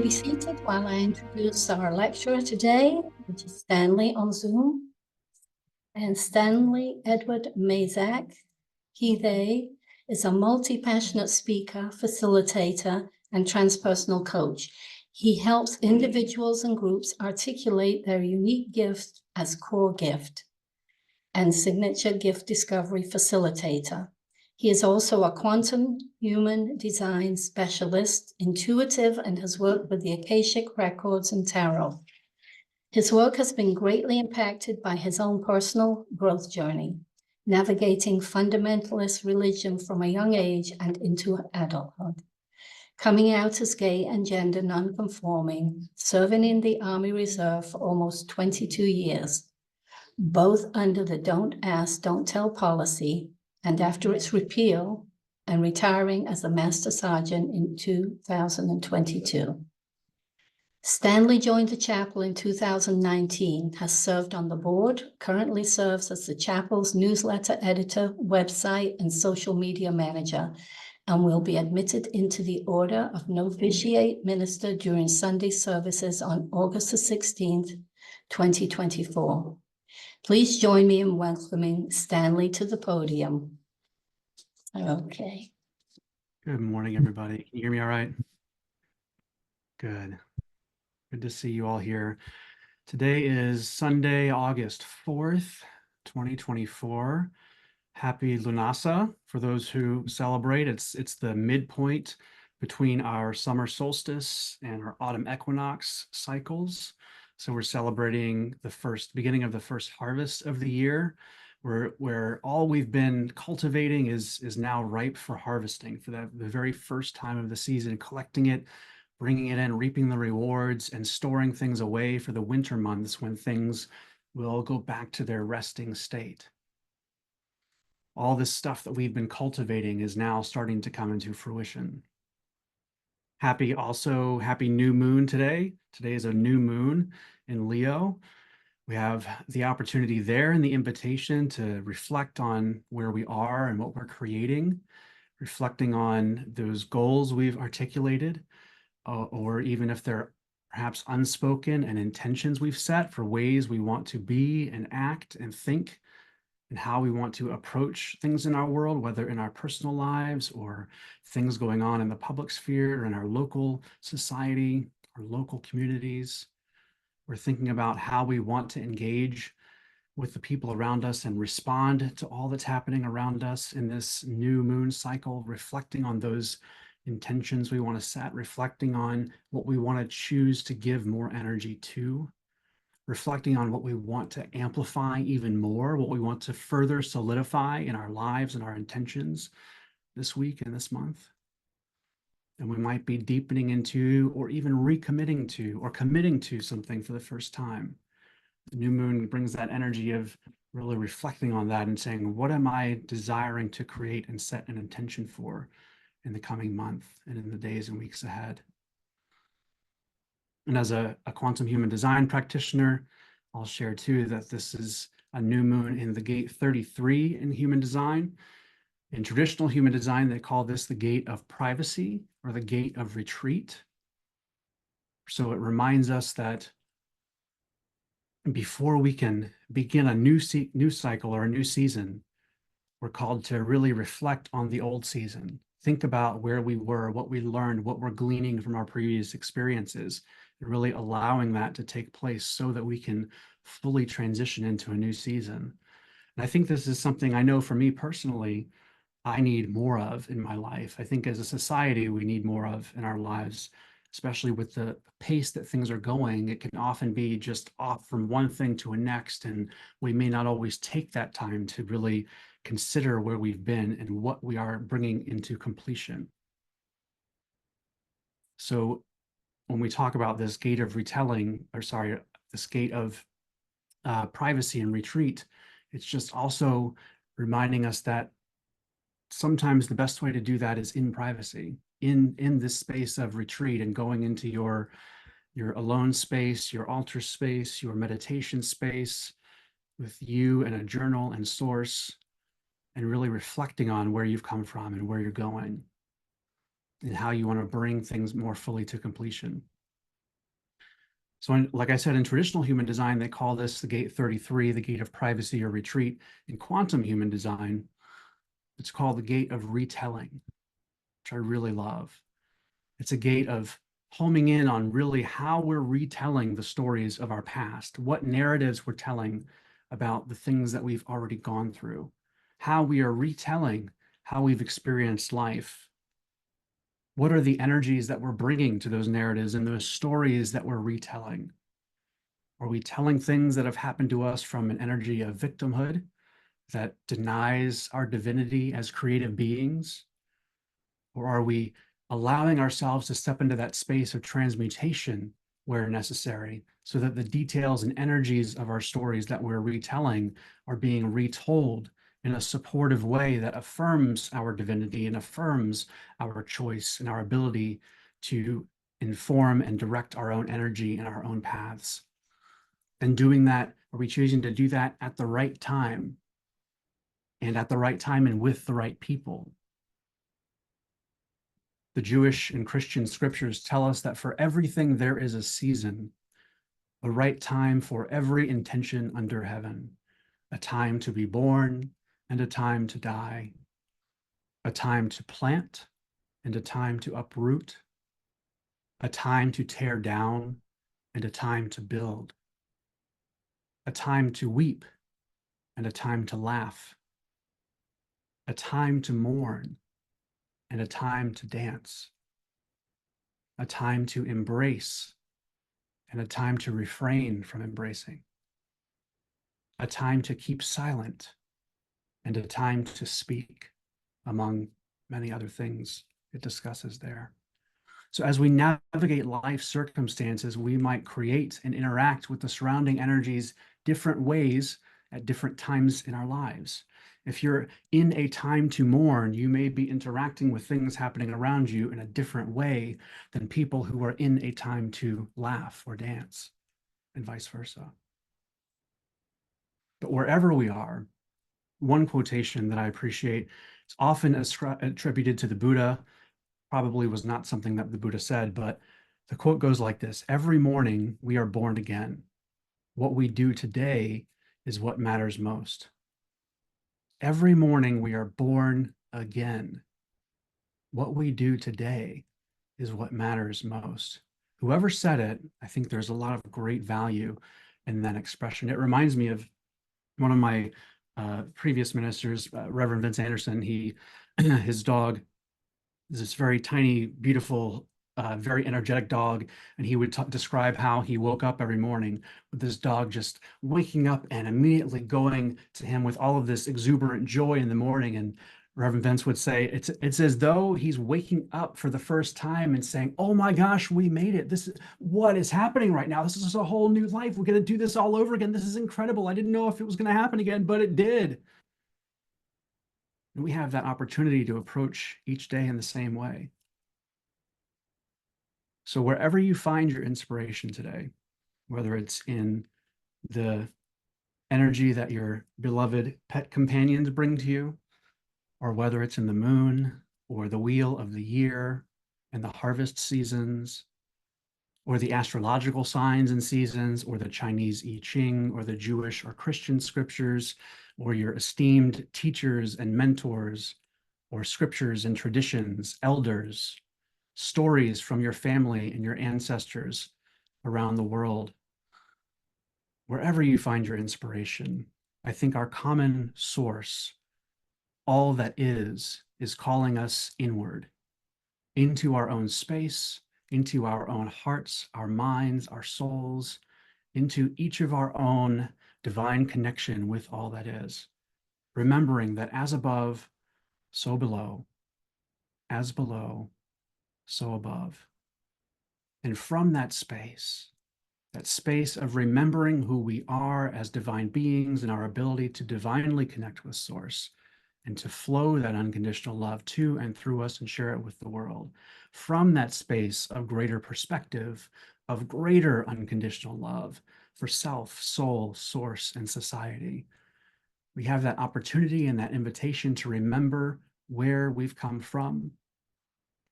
be seated while I introduce our lecturer today, which is Stanley on Zoom. And Stanley Edward Maszczak, they, is a multi-passionate speaker, facilitator, and transpersonal coach. He helps individuals and groups articulate their unique gift as core gift and signature gift discovery facilitator. He is also a quantum human design specialist, intuitive, and has worked with the Akashic Records and Tarot. His work has been greatly impacted by his own personal growth journey, navigating fundamentalist religion from a young age and into adulthood, coming out as gay and gender nonconforming, serving in the Army Reserve for almost 22 years, both under the Don't Ask, Don't Tell policy, and after its repeal, and retiring as a Master Sergeant in 2022. Stanley joined the chapel in 2019, has served on the board, currently serves as the chapel's newsletter editor, website, and social media manager, and will be admitted into the Order of Novitiate Minister during Sunday services on August the 16th, 2024. Please join me in welcoming Stanley to the podium. Okay. Good morning, everybody. Can you hear me all right? Good. Good to see you all here. Today is Sunday, August 4th, 2024. Happy Lunasa for those who celebrate. It's the midpoint between our summer solstice and our autumn equinox cycles. So we're celebrating the beginning of the first harvest of the year, where all we've been cultivating is now ripe for harvesting, for the very first time of the season, collecting it, bringing it in, reaping the rewards, and storing things away for the winter months when things will go back to their resting state. All this stuff that we've been cultivating is now starting to come into fruition. Happy new moon today. Today is a new moon in Leo. We have the opportunity there and the invitation to reflect on where we are and what we're creating, reflecting on those goals we've articulated, or even if they're perhaps unspoken, and intentions we've set for ways we want to be and act and think, and how we want to approach things in our world, whether in our personal lives or things going on in the public sphere or in our local society, our local communities. We're thinking about how we want to engage with the people around us and respond to all that's happening around us in this new moon cycle, reflecting on those intentions we want to set, reflecting on what we want to choose to give more energy to, reflecting on what we want to amplify even more, what we want to further solidify in our lives and our intentions this week and this month. And we might be deepening into, or even recommitting to, or committing to something for the first time. The new moon brings that energy of really reflecting on that and saying, what am I desiring to create and set an intention for in the coming month and in the days and weeks ahead? And as a quantum human design practitioner, I'll share too that this is a new moon in the gate 33 in human design. In traditional human design, they call this the gate of privacy or the gate of retreat. So it reminds us that before we can begin a new cycle or a new season, we're called to really reflect on the old season. Think about where we were, what we learned, what we're gleaning from our previous experiences, and really allowing that to take place so that we can fully transition into a new season. And I think this is something I know for me personally, I need more of in my life. I think as a society, we need more of in our lives, especially with the pace that things are going. It can often be just off from one thing to a next, and we may not always take that time to really consider where we've been and what we are bringing into completion. So when we talk about this gate of this gate of privacy and retreat, it's just also reminding us that sometimes the best way to do that is in privacy, in this space of retreat, and going into your alone space, your altar space, your meditation space with you and a journal and source, and really reflecting on where you've come from and where you're going and how you want to bring things more fully to completion. So like I said, in traditional human design, they call this the gate 33, the gate of privacy or retreat. In quantum human design, it's called the gate of retelling, which I really love. It's a gate of homing in on really how we're retelling the stories of our past, what narratives we're telling about the things that we've already gone through, how we are retelling how we've experienced life. What are the energies that we're bringing to those narratives and those stories that we're retelling? Are we telling things that have happened to us from an energy of victimhood that denies our divinity as creative beings? Or are we allowing ourselves to step into that space of transmutation where necessary, so that the details and energies of our stories that we're retelling are being retold in a supportive way that affirms our divinity and affirms our choice and our ability to inform and direct our own energy and our own paths? And doing that, are we choosing to do that at the right time, and at the right time and with the right people? The Jewish and Christian scriptures tell us that for everything there is a season, a right time for every intention under heaven, a time to be born and a time to die, a time to plant and a time to uproot, a time to tear down and a time to build, a time to weep and a time to laugh, a time to mourn and a time to dance, a time to embrace and a time to refrain from embracing, a time to keep silent and a time to speak, among many other things it discusses there. So as we navigate life circumstances, we might create and interact with the surrounding energies different ways at different times in our lives. If you're in a time to mourn, you may be interacting with things happening around you in a different way than people who are in a time to laugh or dance, and vice versa. But wherever we are, one quotation that I appreciate is often attributed to the Buddha, probably was not something that the Buddha said, but the quote goes like this: "Every morning we are born again. What we do today is what matters most." Every morning we are born again. What we do today is what matters most. Whoever said it, I think there's a lot of great value in that expression. It reminds me of one of my previous ministers, Reverend Vince Anderson. His dog is this very tiny, beautiful, very energetic dog, and he would describe how he woke up every morning with this dog just waking up and immediately going to him with all of this exuberant joy in the morning. And Reverend Vince would say it's as though he's waking up for the first time and saying, "Oh my gosh, we made it. This is what is happening right now. This is a whole new life. We're going to do this all over again. This is incredible. I didn't know if it was going to happen again, but it did." And we have that opportunity to approach each day in the same way. So wherever you find your inspiration today, whether it's in the energy that your beloved pet companions bring to you, or whether it's in the moon or the wheel of the year and the harvest seasons, or the astrological signs and seasons, or the Chinese I Ching, or the Jewish or Christian scriptures, or your esteemed teachers and mentors, or scriptures and traditions, elders, stories from your family and your ancestors around the world. Wherever you find your inspiration, I think our common source, all that is calling us inward, into our own space, into our own hearts, our minds, our souls, into each of our own divine connection with all that is. Remembering that as above, so below, as below, so above. And from that space of remembering who we are as divine beings and our ability to divinely connect with Source and to flow that unconditional love to and through us and share it with the world. From that space of greater perspective, of greater unconditional love for self, soul, Source, and society, we have that opportunity and that invitation to remember where we've come from,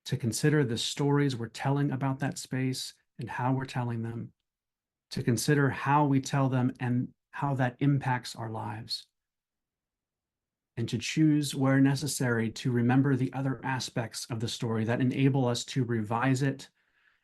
to consider the stories we're telling about that space and how we're telling them, to consider how we tell them and how that impacts our lives, and to choose where necessary to remember the other aspects of the story that enable us to revise it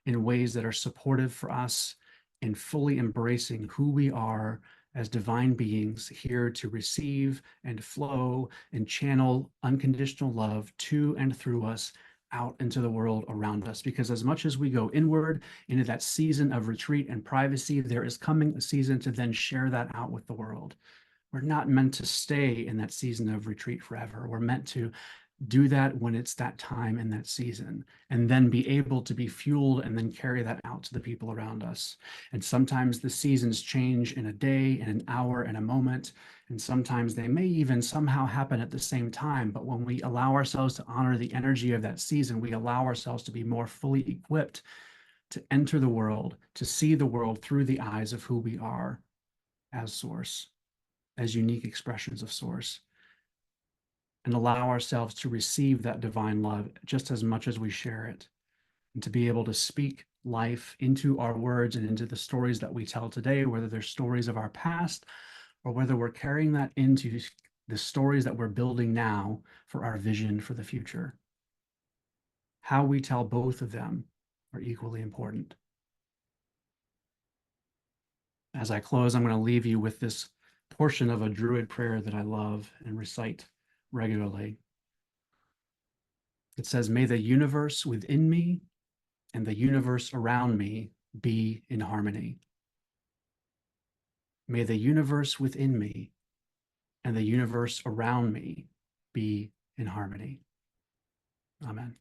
in ways that are supportive for us in fully embracing who we are as divine beings here to receive and flow and channel unconditional love to and through us out into the world around us. Because as much as we go inward into that season of retreat and privacy, there is coming a season to then share that out with the world. We're not meant to stay in that season of retreat forever. We're meant to do that when it's that time and that season, and then be able to be fueled and then carry that out to the people around us. And sometimes the seasons change in a day, in an hour, in a moment, and sometimes they may even somehow happen at the same time. But when we allow ourselves to honor the energy of that season, we allow ourselves to be more fully equipped to enter the world, to see the world through the eyes of who we are as Source, as unique expressions of Source, and allow ourselves to receive that divine love just as much as we share it, and to be able to speak life into our words and into the stories that we tell today, whether they're stories of our past or whether we're carrying that into the stories that we're building now for our vision for the future. How we tell both of them are equally important. As I close, I'm going to leave you with this portion of a Druid prayer that I love and recite regularly. It says, "May the universe within me and the universe around me be in harmony. May the universe within me and the universe around me be in harmony." Amen.